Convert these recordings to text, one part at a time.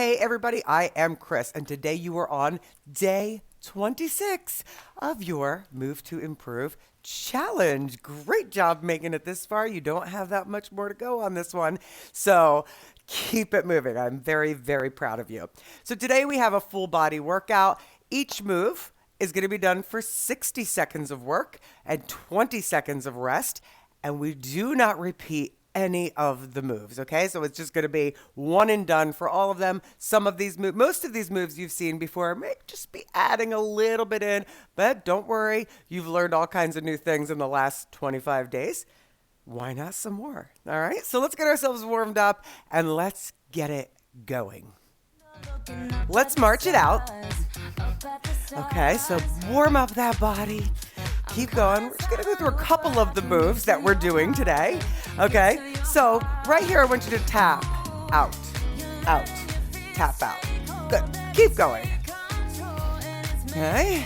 Hey everybody, I am Chris, and today you are on day 26 of your Move to Improve challenge. Great job making it this far. You don't have that much more to go on this one, so keep it moving. I'm very, very proud of you. So today we have a full body workout. Each move is going to be done for 60 seconds of work and 20 seconds of rest, and we do not repeat any of the moves, okay? So it's just going to be one and done for all of them. Some of these moves, most of these moves you've seen before, may just be adding a little bit in, but don't worry, you've learned all kinds of new things in the last 25 days. Why not some more? All right, so let's get ourselves warmed up and let's get it going. Let's march it out. Okay, so warm up that body. Keep going. We're just going to go through a couple of the moves that we're doing today. Okay, so right here I want you to tap out, out, tap out. Good. Keep going. Okay,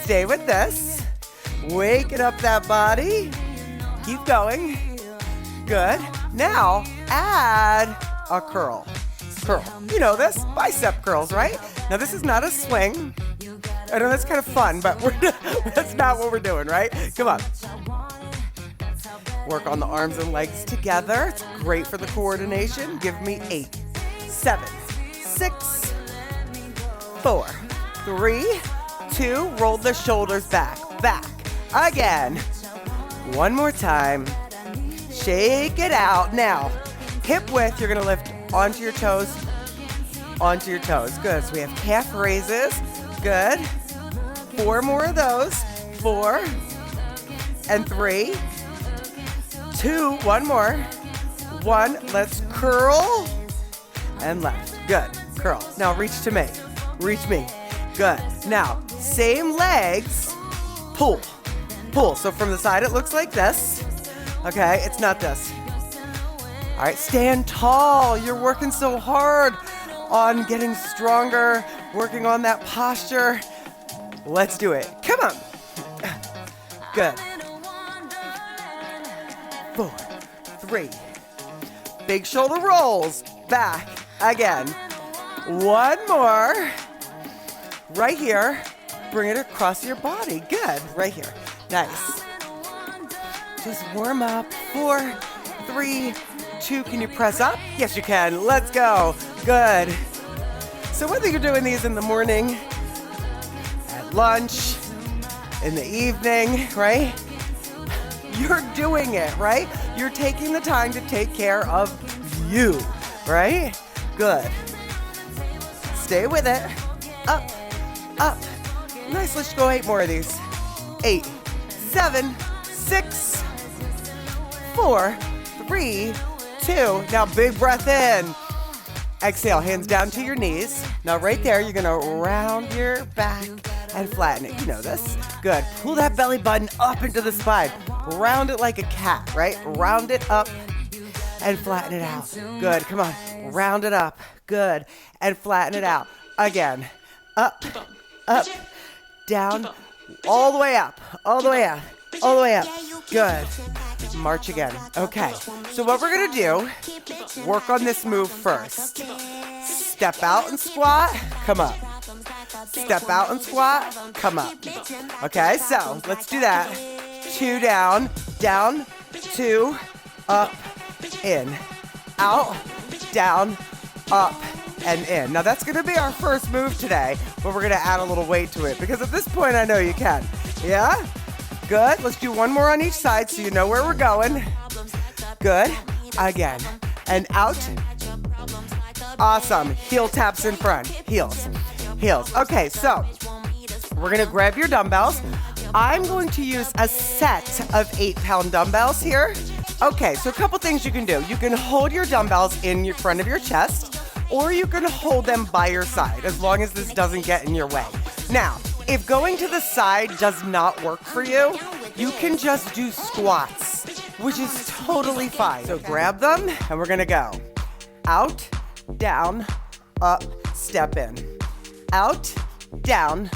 stay with this. Waking up that body. Keep going. Good. Now add a curl. Curl. You know this, bicep curls, right? Now this is not a swing. I know that's kind of fun, but that's not what we're doing, right? Come on. Work on the arms and legs together. It's great for the coordination. Give me 8, 7, 6, 4, 3, 2. Roll the shoulders back, back. Again. One more time. Shake it out. Now, hip width, you're going to lift onto your toes, onto your toes. Good. So we have calf raises. Good. 4 more of those. 4 and 3, 2, one more. 1, let's curl and left. Good. Curl. Now reach to me. Reach me. Good. Now, same legs. Pull. Pull. So from the side it looks like this. Okay, it's not this. All right, stand tall. You're working so hard on getting stronger, working on that posture. Let's do it. Come on. Good. 4, 3. Big shoulder rolls. Back. Again. One more. Right here. Bring it across your body. Good. Right here. Nice. Just warm up. 4, 3, 2. Can you press up? Yes, you can. Let's go. Good. So whether you're doing these in the morning, at lunch, in the evening, right? You're doing it, right? You're taking the time to take care of you, right? Good. Stay with it. Up, up. Nice, let's go 8 more of these. 8, 7, 6, 4, 3, 2. Now big breath in. Exhale, hands down to your knees. Now right there, you're gonna round your back and flatten it. You know this. Good. Pull that belly button up into the spine. Round it like a cat, right? Round it up and flatten it out. Good. Come on. Round it up. Good. And flatten it out. Again. Up, up, down, all the way up, all the way up, all the way up. Good. March again. Okay. So what we're going to do, work on this move first. Step out and squat. Come up. Step out and squat. Come up. Okay, so let's do that. 2 down, down, 2, up, in, out, down, up, and in. Now that's going to be our first move today, but we're going to add a little weight to it because at this point I know you can. Yeah? Good. Let's do one more on each side so you know where we're going. Good. Again. And out. Awesome. Heel taps in front. Heels. Heels. Okay, so we're going to grab your dumbbells. I'm going to use a set of 8-pound dumbbells here. Okay, so a couple things you can do. You can hold your dumbbells in your front of your chest, or you can hold them by your side, as long as this doesn't get in your way. Now, if going to the side does not work for you, you can just do squats, which is totally fine. So grab them, and we're gonna go out, down, up, step in. Out, down,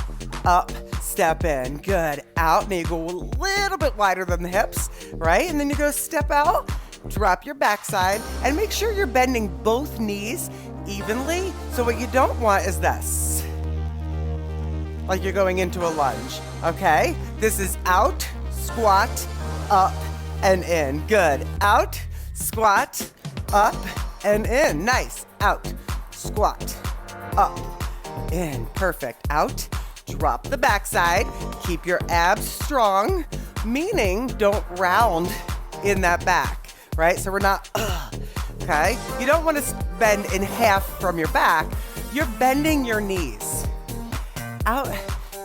up, step in. Good. Out. Now you go a little bit wider than the hips, right? And then you go step out, drop your backside, and make sure you're bending both knees evenly. So what you don't want is this. Like you're going into a lunge, okay? This is out, squat, up, and in. Good. Out, squat, up, and in. Nice. Out, squat, up, in. Perfect. Out, drop the backside. Keep your abs strong, meaning don't round in that back, right? So we're not, okay? You don't want to bend in half from your back. You're bending your knees. Out,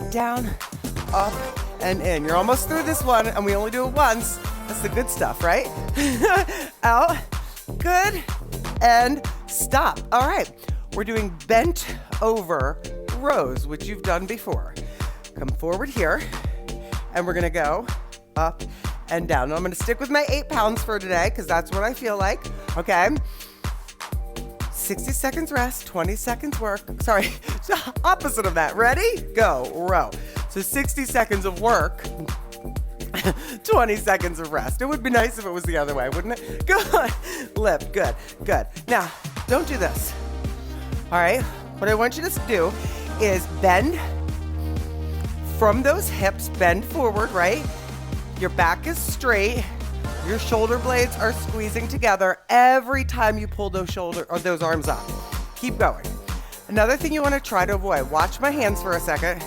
down, up, and in. You're almost through this one, and we only do it once. That's the good stuff, right? Out, good, and stop. All right, we're doing bent over rows, which you've done before. Come forward here, and we're gonna go up and down. Now I'm gonna stick with my 8 pounds for today, because that's what I feel like, okay? 60 seconds rest, 20 seconds work. Sorry, opposite of that. Ready? Go, row. So 60 seconds of work, 20 seconds of rest. It would be nice if it was the other way, wouldn't it? Good. Lift, good, good. Now, don't do this. All right, what I want you to do is bend from those hips, bend forward, right? Your back is straight. Your shoulder blades are squeezing together every time you pull those those arms up. Keep going. Another thing you want to try to avoid, watch my hands for a second.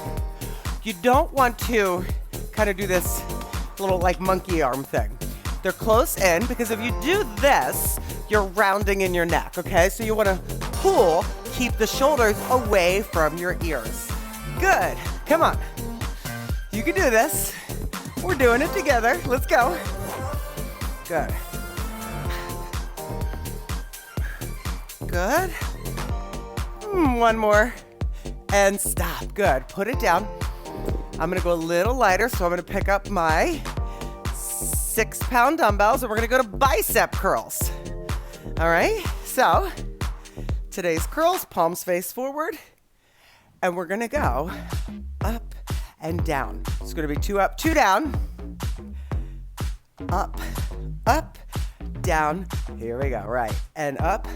You don't want to kind of do this little like monkey arm thing. They're close in, because if you do this, you're rounding in your neck, okay? So you want to pull, keep the shoulders away from your ears. Good. Come on. You can do this. We're doing it together. Let's go. Good. Good. One more. And stop. Good. Put it down. I'm going to go a little lighter, so I'm going to pick up my 6-pound dumbbells, and we're going to go to bicep curls. All right? So, today's curls, palms face forward, and we're going to go up and down. It's going to be 2 up, 2 down. Up, up, down. Here we go. Right. And up,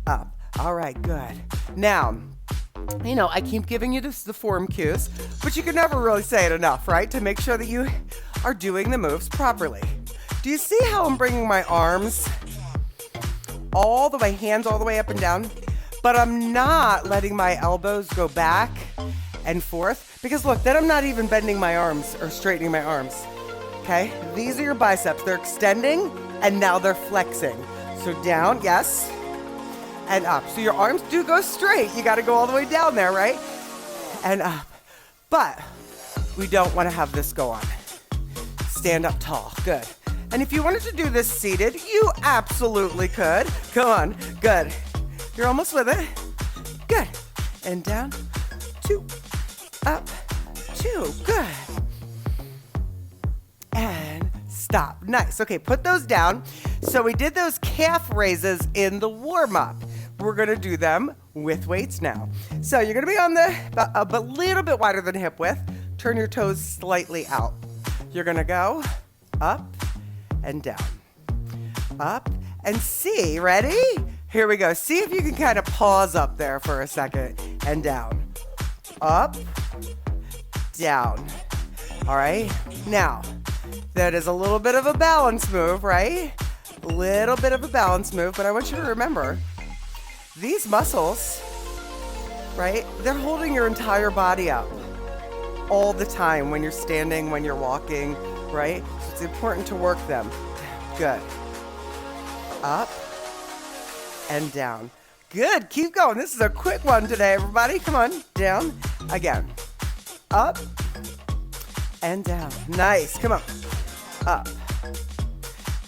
up. All right, good. Now, you know, I keep giving you the form cues, but you can never really say it enough, right? To make sure that you are doing the moves properly. Do you see how I'm bringing my arms all the way, hands all the way up and down? But I'm not letting my elbows go back and forth, because look, then I'm not even bending my arms or straightening my arms. Okay, these are your biceps. They're extending, and now they're flexing. So down, yes, and up. So your arms do go straight. You got to go all the way down there, right? And up. But we don't want to have this go on. Stand up tall. Good. And if you wanted to do this seated, you absolutely could. Come on. Good. You're almost with it. Good. And down. 2. Up. 2. Good. And stop. Nice. Okay, put those down. So we did those calf raises in the warm-up. We're going to do them with weights now. So you're going to be on a little bit wider than hip width. Turn your toes slightly out. You're going to go up and down. Up and see. Ready? Here we go. See if you can kind of pause up there for a second. And down. Up. Down. All right? Now, that is a little bit of a balance move, right? A little bit of a balance move, but I want you to remember, these muscles, right? They're holding your entire body up all the time when you're standing, when you're walking, right? So it's important to work them. Good. Up and down. Good. Keep going. This is a quick one today, everybody. Come on. Down. Again. Up and down. Nice. Come on. Up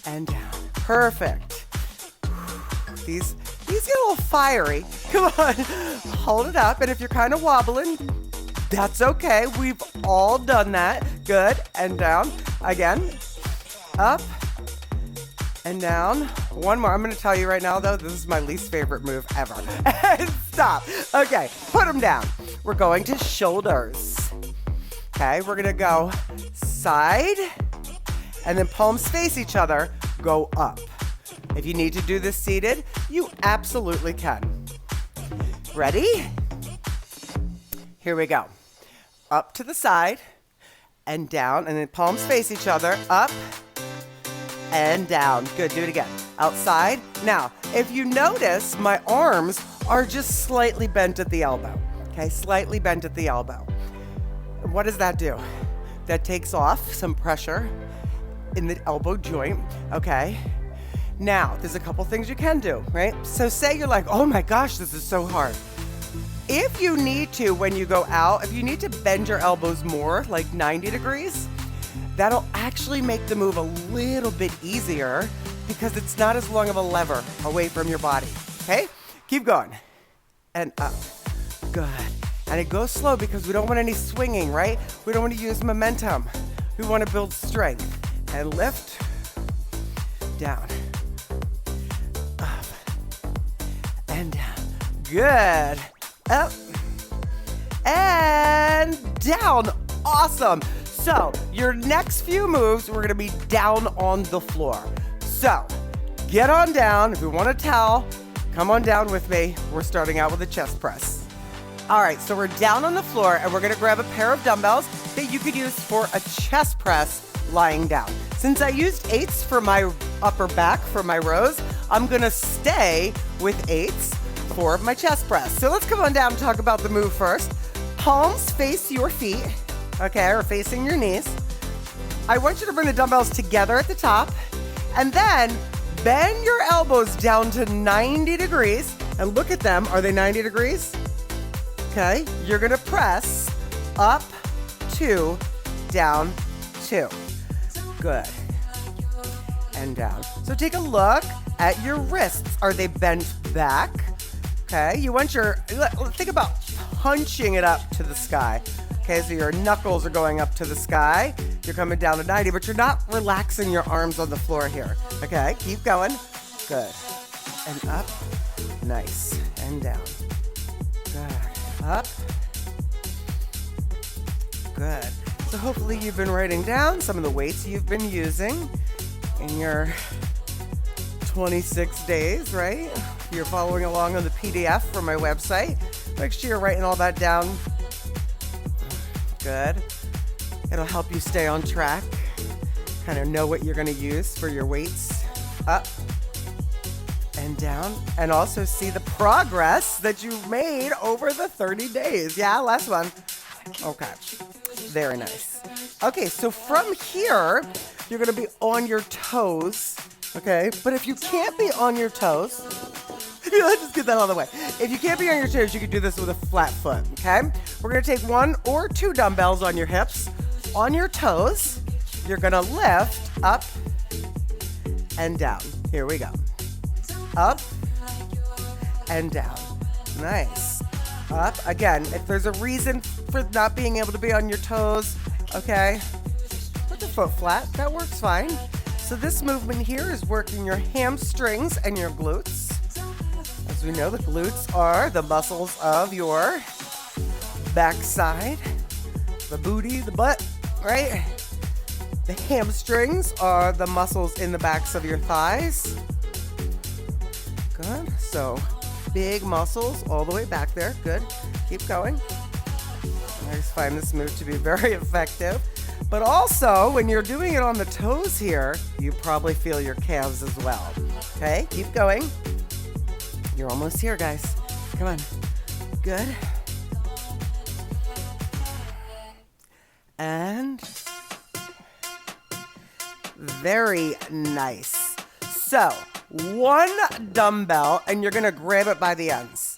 and down. Perfect. These get a little fiery. Come on. Hold it up. And if you're kind of wobbling, that's okay. We've all done that. Good. And down. Again. Up and down. One more. I'm going to tell you right now, though, this is my least favorite move ever. And stop. Okay. Put them down. We're going to shoulders. Okay. We're going to go side, and then palms face each other, go up. If you need to do this seated, you absolutely can. Ready? Here we go. Up to the side and down, and then palms face each other. Up and down. Good, do it again. Outside. Now, if you notice, my arms are just slightly bent at the elbow. Okay, slightly bent at the elbow. What does that do? That takes off some pressure in the elbow joint, okay? Now, there's a couple things you can do, right? So say you're like, oh my gosh, this is so hard. If you need to, when you go out, if you need to bend your elbows more, like 90 degrees, that'll actually make the move a little bit easier because it's not as long of a lever away from your body, okay? Keep going. And up. Good. And it goes slow because we don't want any swinging, right? We don't want to use momentum. We want to build strength. And lift. Down. Up. And down. Good. Up. And down. Awesome. So your next few moves, we're going to be down on the floor. So get on down. If you want a towel, come on down with me. We're starting out with a chest press. All right, so we're down on the floor and we're gonna grab a pair of dumbbells that you could use for a chest press lying down. Since I used 8s for my upper back for my rows, I'm gonna stay with 8s for my chest press. So let's come on down and talk about the move first. Palms face your feet, okay, or facing your knees. I want you to bring the dumbbells together at the top and then bend your elbows down to 90 degrees and look at them. Are they 90 degrees? Okay, you're gonna press up, 2, down, 2. Good. And down. So take a look at your wrists. Are they bent back? Okay, you want think about punching it up to the sky. Okay, so your knuckles are going up to the sky. You're coming down to 90, but you're not relaxing your arms on the floor here. Okay, keep going. Good. And up. Nice. And down. Good. Up. Good. So hopefully you've been writing down some of the weights you've been using in your 26 days, right? You're following along on the PDF from my website. Make sure you're writing all that down. Good. It'll help you stay on track, kind of know what you're going to use for your weights. Up and down, and also see the progress that you've made over the 30 days. Yeah, last one. Okay, very nice. Okay, so from here, you're gonna be on your toes, okay? But if you can't be on your toes, let's just get that out of the way. If you can't be on your toes, you can do this with a flat foot, okay? We're gonna take 1 or 2 dumbbells on your hips. On your toes, you're gonna lift up and down. Here we go. Up and down. Nice. Up. Again, if there's a reason for not being able to be on your toes, okay, put the foot flat. That works fine. So this movement here is working your hamstrings and your glutes. As we know, the glutes are the muscles of your backside, the booty, the butt, right? The hamstrings are the muscles in the backs of your thighs. Good. So big muscles all the way back there. Good. Keep going. I just find this move to be very effective. But also, when you're doing it on the toes here, you probably feel your calves as well. Okay, keep going. You're almost here, guys. Come on. Good. And very nice. So, 1 dumbbell, and you're gonna grab it by the ends.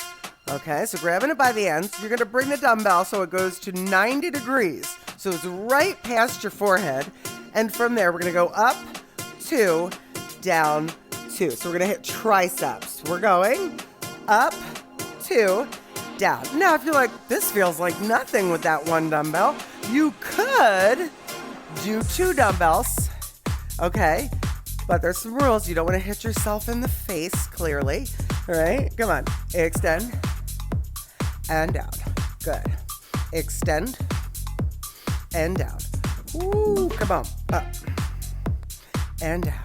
Okay, so grabbing it by the ends, you're gonna bring the dumbbell so it goes to 90 degrees. So it's right past your forehead. And from there, we're gonna go up, 2, down, 2. So we're gonna hit triceps. We're going up, 2, down. Now, if you're like, this feels like nothing with that 1 dumbbell, you could do 2 dumbbells, okay? But there's some rules. You don't want to hit yourself in the face, clearly. All right, come on. Extend and down. Good. Extend and down. Ooh, come on. Up and down.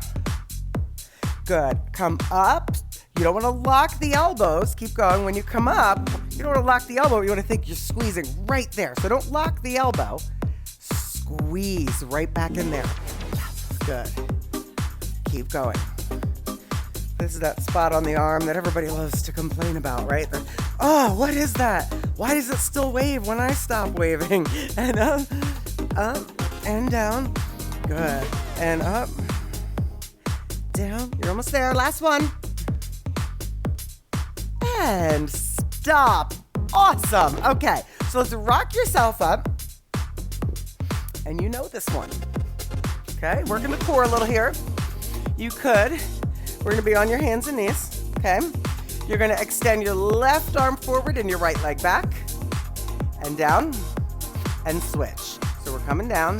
Good. Come up. You don't want to lock the elbows. Keep going. When you come up, You don't want to lock the elbow. You want to think you're squeezing right there. So don't lock the elbow. Squeeze right back in there. Good. Keep going. This is that spot on the arm that everybody loves to complain about, right? Oh, what is that? Why does it still wave when I stop waving? And up, and down. Good. And up, down. You're almost there. Last one. And stop. Awesome. Okay, so let's rock yourself up. And you know this one. Okay, working the core a little here. You could. We're going to be on your hands and knees. Okay, you're going to extend your left arm forward and your right leg back. And down. And switch. So we're coming down.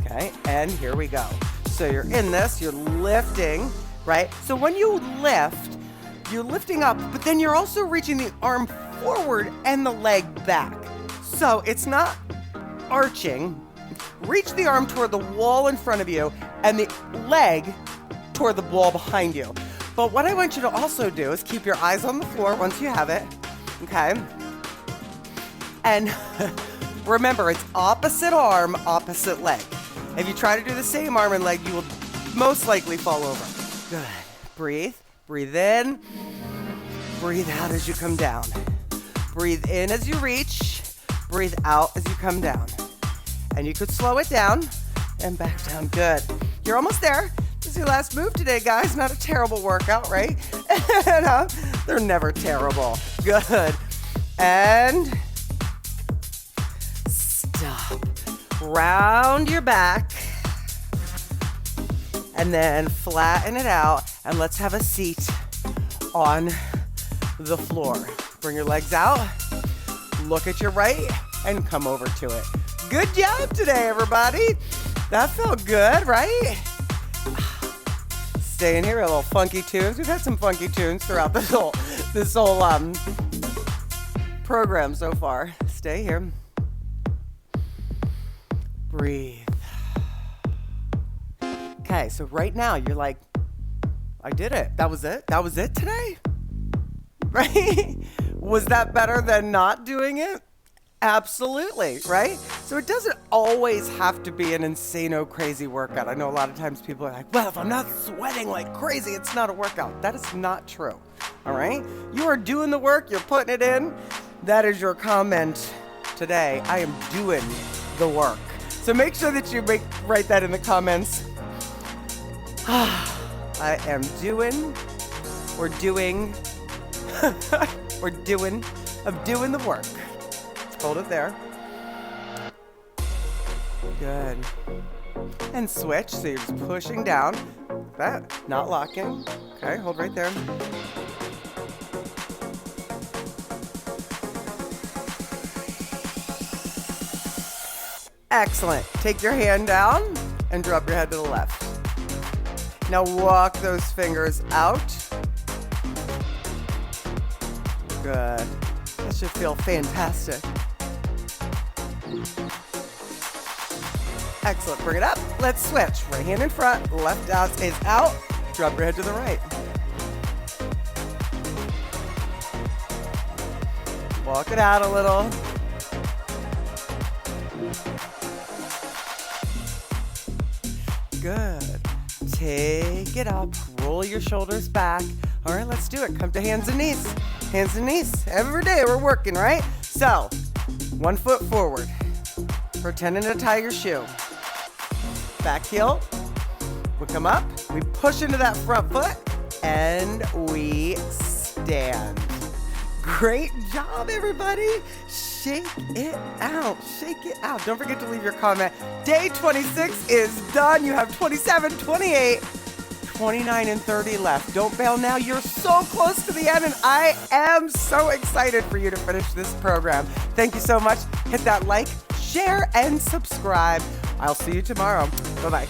Okay, and here we go. So you're in this. You're lifting, right? So when you lift, you're lifting up, but then you're also reaching the arm forward and the leg back. So it's not arching. Reach the arm toward the wall in front of you and the leg toward the wall behind you. But what I want you to also do is keep your eyes on the floor once you have it, okay? And remember, it's opposite arm, opposite leg. If you try to do the same arm and leg, you will most likely fall over. Good. Breathe. Breathe in. Breathe out as you come down. Breathe in as you reach. Breathe out as you come down. And you could slow it down and back down. Good. You're almost there. This is your last move today, guys. Not a terrible workout, right? And they're never terrible. Good. And stop. Round your back. And then flatten it out. And let's have a seat on the floor. Bring your legs out. Look at your right and come over to it. Good job today, everybody. That felt good, right? Stay in here, a little funky tunes. We've had some funky tunes throughout this whole program so far. Stay here. Breathe. Okay, so right now you're like, I did it. That was it? That was it today? Right? Was that better than not doing it? Absolutely, right? So it doesn't always have to be an insano crazy workout. I know a lot of times people are like, well, if I'm not sweating like crazy, it's not a workout. That is not true, all right? You are doing the work, you're putting it in. That is your comment today. I am doing the work. So make sure that you write that in the comments. I am doing the work. Hold it there. Good. And switch, so you're just pushing down. That, not locking. Okay, hold right there. Excellent. Take your hand down and drop your head to the left. Now walk those fingers out. Good. That should feel fantastic. Excellent. Bring it up. Let's switch. Right hand in front, left out is out. Drop your head to the right. Walk it out a little. Good. Take it up. Roll your shoulders back. All right, let's do it. Come to hands and knees. Hands and knees. Every day we're working, right? So, 1 foot forward. Pretending to tie your shoe. Back heel. We come up. We push into that front foot. And we stand. Great job, everybody. Shake it out. Shake it out. Don't forget to leave your comment. Day 26 is done. You have 27, 28, 29, and 30 left. Don't bail now. You're so close to the end, and I am so excited for you to finish this program. Thank you so much. Hit that like, share, and subscribe. I'll see you tomorrow. Bye-bye.